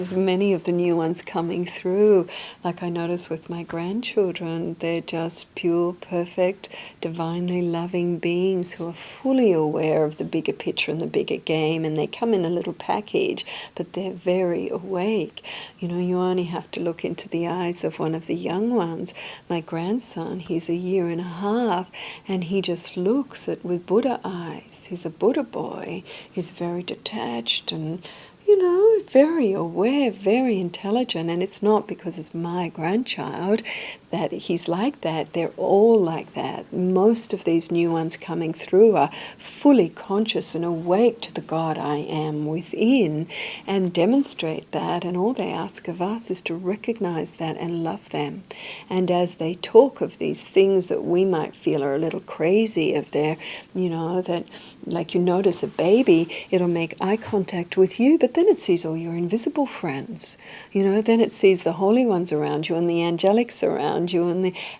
There's many of the new ones coming through, like I notice with my grandchildren, they're just pure, perfect, divinely loving beings who are fully aware of the bigger picture and the bigger game, and they come in a little package, but they're very awake. You know, you only have to look into the eyes of one of the young ones. My grandson, he's 1.5 years, and he just looks at with Buddha eyes. He's a Buddha boy. He's very detached and very aware, very intelligent, and it's not because it's my grandchild that he's like that. They're all like that. Most of these new ones coming through are fully conscious and awake to the God I am within and demonstrate that, and all they ask of us is to recognize that and love them. And as they talk of these things that we might feel are a little crazy, if they're, that, like you notice a baby, it'll make eye contact with you, but then it sees all your invisible friends. Then it sees the holy ones around you and the angelics around you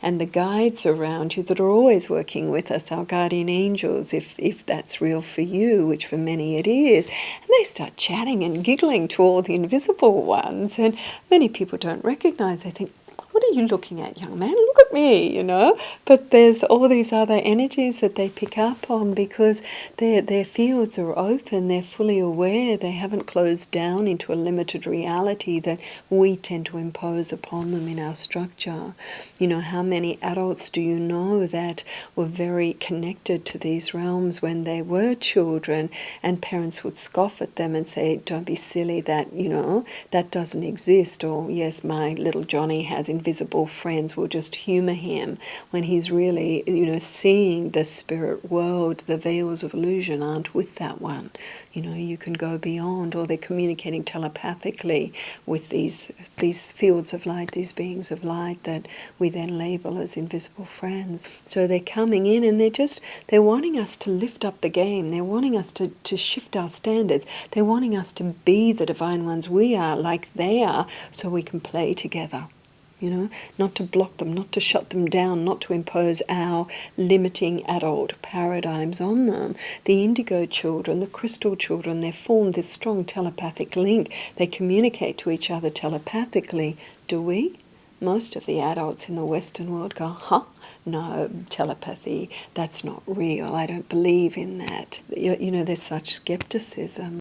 and the guides around you that are always working with us, our guardian angels, if that's real for you, which for many it is. And they start chatting and giggling to all the invisible ones, and many people don't recognize. They think, what are you looking at, young man? Look at me, But there's all these other energies that they pick up on because their fields are open, they're fully aware, they haven't closed down into a limited reality that we tend to impose upon them in our structure. How many adults do you know that were very connected to these realms when they were children, and parents would scoff at them and say, don't be silly, that doesn't exist, or yes, my little Johnny has invisible friends, will just humor him when he's really, seeing the spirit world. The veils of illusion aren't with that one. You can go beyond, or they're communicating telepathically with these fields of light, these beings of light that we then label as invisible friends. So they're coming in and they're wanting us to lift up the game. They're wanting us to shift our standards. They're wanting us to be the divine ones we are, like they are, so we can play together. Not to block them, not to shut them down, not to impose our limiting adult paradigms on them. The indigo children, the crystal children, they've formed this strong telepathic link. They communicate to each other telepathically. Do we? Most of the adults in the Western world go, no, telepathy, that's not real. I don't believe in that. There's such skepticism.